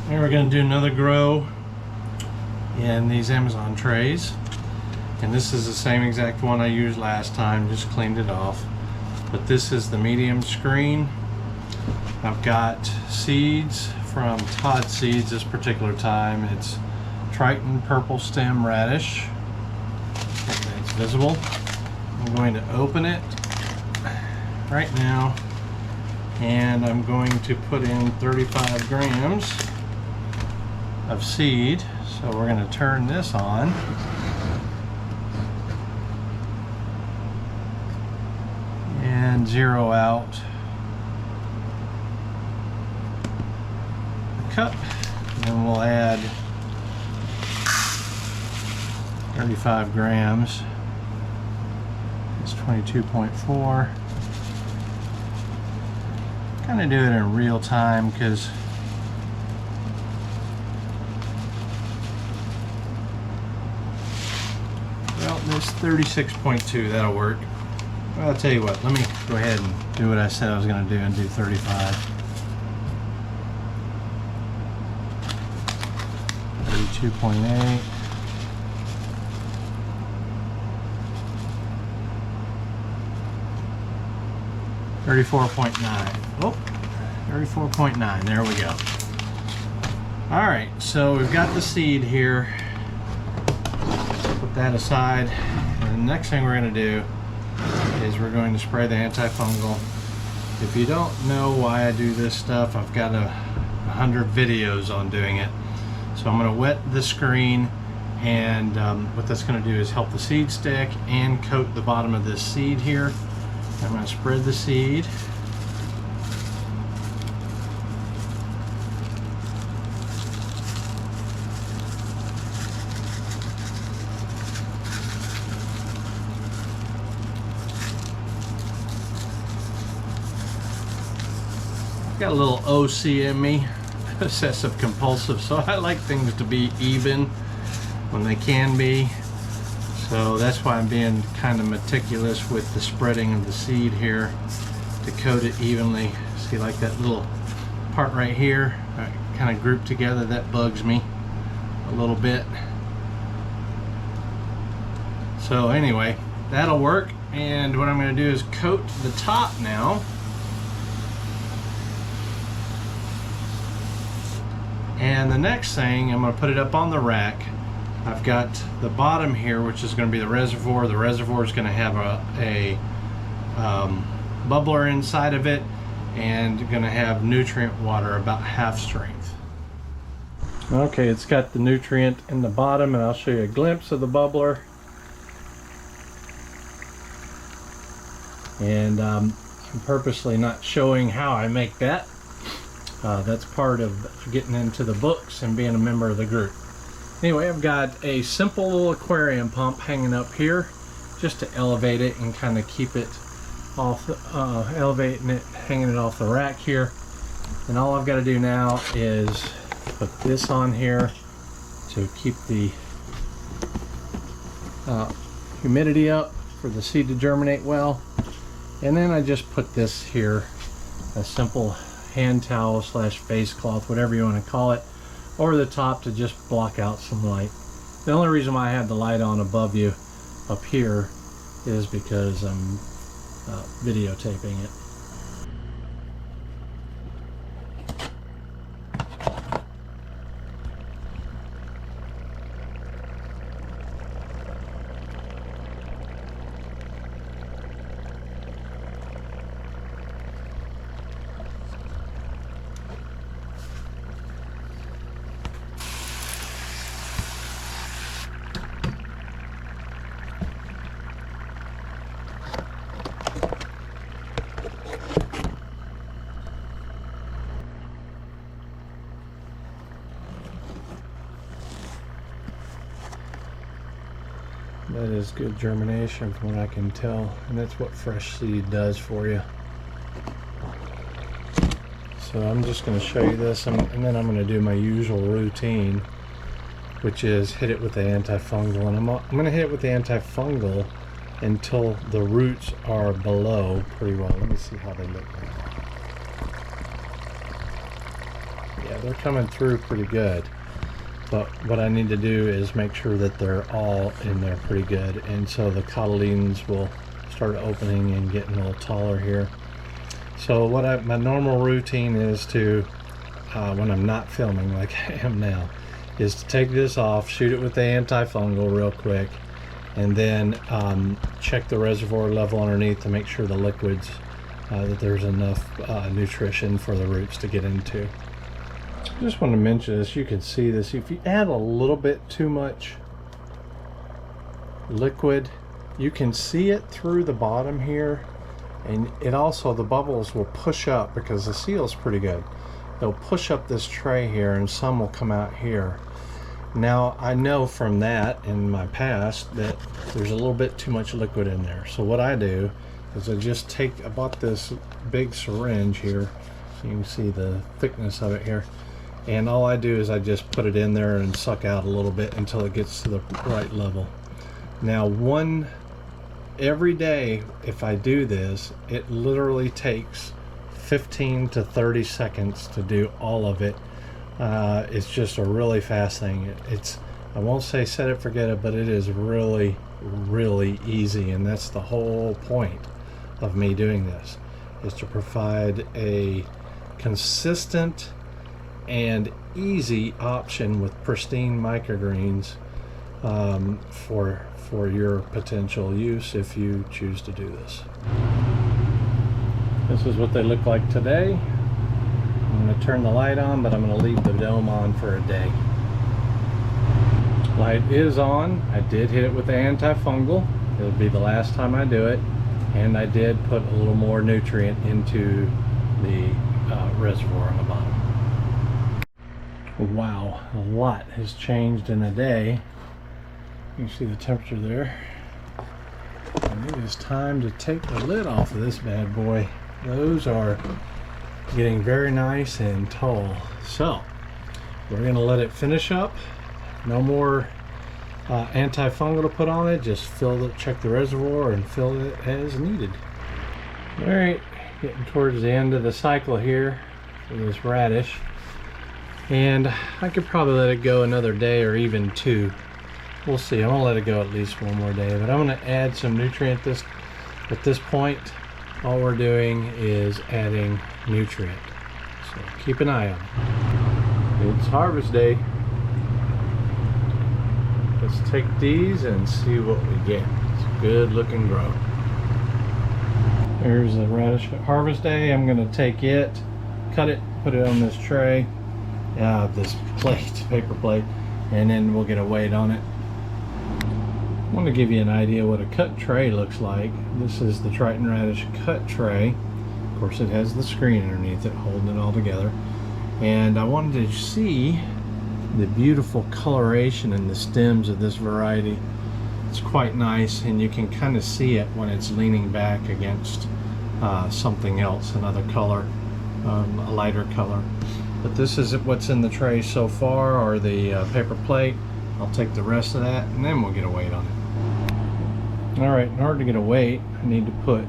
And we're going to do another grow in these Amazon trays. And this is the same exact one I used last time, just cleaned it off. But this is the medium screen. I've got seeds from Todd Seeds this particular time. It's Triton purple stem radish. It's visible. I'm going to open it right now, and I'm going to put in 35 grams of seed. So we're going to turn this on. And zero out the cup. And we'll add 35 grams. It's 22.4. Kind of do it in real time because well, this 36.2, that'll work. Well, I'll tell you what, let me go ahead and do what I said I was going to do and do 35. 32.8. 34.9. Oh, 34.9. There we go. Alright, so we've got the seed here. Put that aside. And the next thing we're going to do is we're going to spray the antifungal. If you don't know why I do this stuff, I've got 100 videos on doing it. So I'm going to wet the screen, and what that's going to do is help the seed stick and coat the bottom of this seed here. I'm going to spread the seed. I've got a little OC in me, obsessive compulsive, so I like things to be even when they can be. So that's why I'm being kind of meticulous with the spreading of the seed here to coat it evenly. See, like that little part right here, kind of grouped together, that bugs me a little bit. So anyway, that'll work. And what I'm going to do is coat the top now. And the next thing, I'm going to put it up on the rack. I've got the bottom here, which is going to be the reservoir. The reservoir is going to have a bubbler inside of it, and going to have nutrient water about half strength. Okay, it's got the nutrient in the bottom, and I'll show you a glimpse of the bubbler. And I'm purposely not showing how I make that. That's part of getting into the books and being a member of the group. Anyway, I've got a simple little aquarium pump hanging up here just to elevate it and kind of keep it off, elevating it, hanging it off the rack here. And all I've got to do now is put this on here to keep the humidity up for the seed to germinate well. And then I just put this here, a simple hand towel slash face cloth, whatever you want to call it, over the top to just block out some light. The only reason why I have the light on above you up here is because I'm videotaping it. That is good germination from what I can tell, and that's what fresh seed does for you. So I'm just going to show you this, and then I'm going to do my usual routine, which is hit it with the antifungal. And I'm going to hit it with the antifungal until the roots are below pretty well. Let me see how they look now. Yeah, they're coming through pretty good. But what I need to do is make sure that they're all in there pretty good. And so the cotyledons will start opening and getting a little taller here. So what my normal routine is to, when I'm not filming like I am now, is to take this off, shoot it with the antifungal real quick, and then check the reservoir level underneath to make sure the liquids, that there's enough nutrition for the roots to get into. I just want to mention this, you can see this, if you add a little bit too much liquid, you can see it through the bottom here, and it also, the bubbles will push up because the seal is pretty good. They'll push up this tray here and some will come out here. Now I know from that in my past that there's a little bit too much liquid in there. So what I do is I bought this big syringe here. You can see the thickness of it here. And all I do is I just put it in there and suck out a little bit until it gets to the right level. Now every day if I do this, it literally takes 15 to 30 seconds to do all of it. It's just a really fast thing. I won't say set it, forget it, but it is really, really easy. And that's the whole point of me doing this, is to provide a consistent and easy option with pristine microgreens for your potential use if you choose to do this. This is what they look like today. I'm going to turn the light on, but I'm going to leave the dome on for a day. Light is on. I did hit it with the antifungal. It'll be the last time I do it. And I did put a little more nutrient into the reservoir on the bottom. Wow, a lot has changed in a day. You can see the temperature there. And it is time to take the lid off of this bad boy. Those are getting very nice and tall. So we're going to let it finish up. No more antifungal to put on it. Just check the reservoir and fill it as needed. All right, getting towards the end of the cycle here for this radish. And I could probably let it go another day or even two. We'll see. I'm gonna let it go at least one more day, but I'm gonna add some nutrient at this point. All we're doing is adding nutrient. So keep an eye on it. It's harvest day. Let's take these and see what we get. It's a good looking grow. Here's the radish harvest day. I'm gonna take it, cut it, put it on this tray. This plate, paper plate, and then we'll get a weight on it. I want to give you an idea what a cut tray looks like. This is the Triton Radish cut tray. Of course, it has the screen underneath it holding it all together. And I wanted to see the beautiful coloration in the stems of this variety. It's quite nice, and you can kind of see it when it's leaning back against something else, another color, a lighter color. But this is what's in the tray so far, or the paper plate. I'll take the rest of that and then we'll get a weight on it. All right, in order to get a weight, I need to put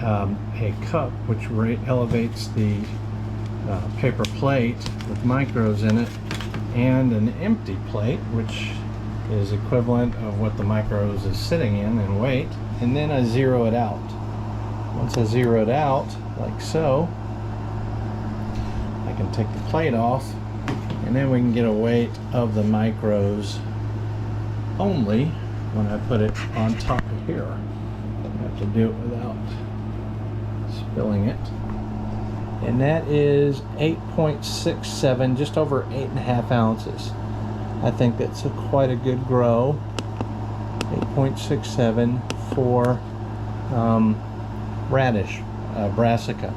a cup which elevates the paper plate with micros in it, and an empty plate which is equivalent of what the micros is sitting in weight, and then I zero it out. Once I zero it out, like so, I can take the plate off, and then we can get a weight of the micros only when I put it on top of here. I have to do it without spilling it. And that is 8.67, just over 8.5 ounces. I think that's quite a good grow. 8.67 for radish, brassica.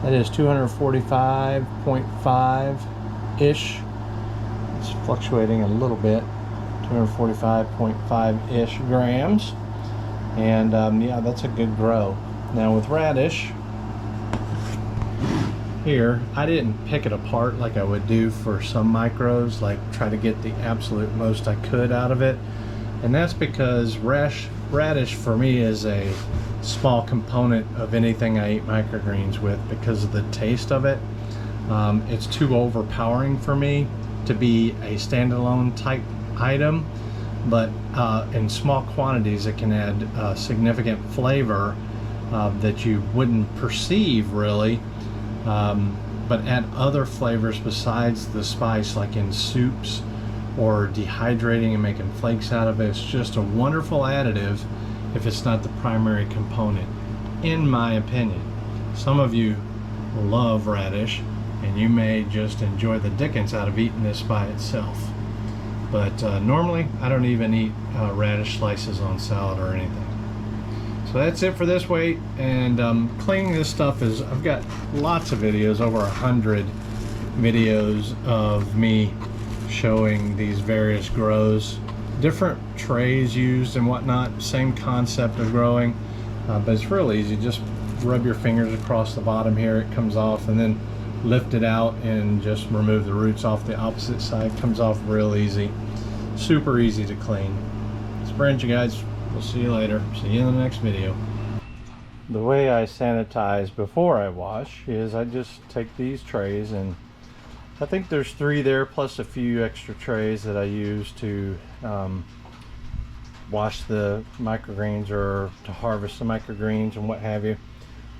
That is 245.5-ish. It's fluctuating a little bit. 245.5-ish grams. And yeah, that's a good grow. Now with radish, here, I didn't pick it apart like I would do for some micros, like try to get the absolute most I could out of it. And that's because radish for me is a small component of anything I eat microgreens with because of the taste of it. It's too overpowering for me to be a standalone type item, but in small quantities it can add significant flavor that you wouldn't perceive really, but add other flavors besides the spice, like in soups or dehydrating and making flakes out of it. It's just a wonderful additive if it's not the primary component, in my opinion. Some of you love radish and you may just enjoy the dickens out of eating this by itself, but normally I don't even eat radish slices on salad or anything. So that's it for this weight. And cleaning this stuff is, I've got lots of videos, over 100 videos of me showing these various grows, different trays used and whatnot, same concept of growing, but it's real easy. Just rub your fingers across the bottom here, it comes off, and then lift it out and just remove the roots off the opposite side. Comes off real easy, super easy to clean. It's Brent, you guys. We'll see you later. See you in the next video. The way I sanitize before I wash is I just take these trays, and I think there's 3 there plus a few extra trays that I use to wash the microgreens or to harvest the microgreens and what have you.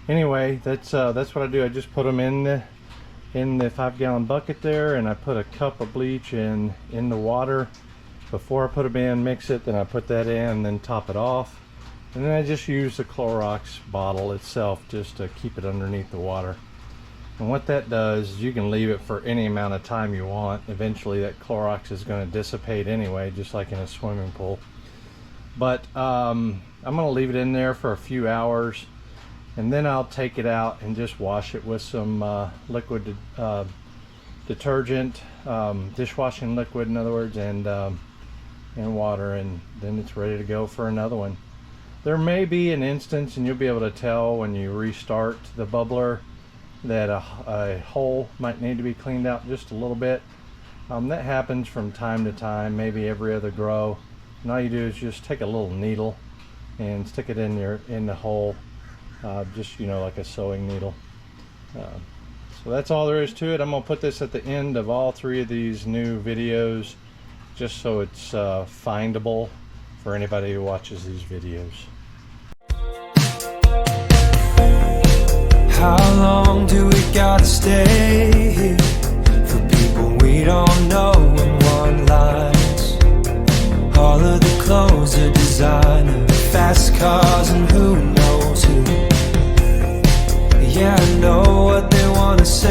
Anyway, that's what I do. I just put them in the 5-gallon bucket there, and I put a cup of bleach in the water before I put them in, mix it, then I put that in and then top it off, and then I just use the Clorox bottle itself just to keep it underneath the water. And what that does is you can leave it for any amount of time you want. Eventually that Clorox is going to dissipate anyway, just like in a swimming pool. But I'm going to leave it in there for a few hours, and then I'll take it out and just wash it with some liquid detergent, dishwashing liquid in other words, and water, and then it's ready to go for another one. There may be an instance, and you'll be able to tell when you restart the bubbler, that a hole might need to be cleaned out just a little bit. That happens from time to time, maybe every other grow. And all you do is just take a little needle and stick it in the hole, just, you know, like a sewing needle. So that's all there is to it. I'm gonna put this at the end of all 3 of these new videos, just so it's findable for anybody who watches these videos. How long do we gotta stay here for people we don't know in one lines? All of the clothes are designer, fast cars and who knows who. Yeah, I know what they wanna say.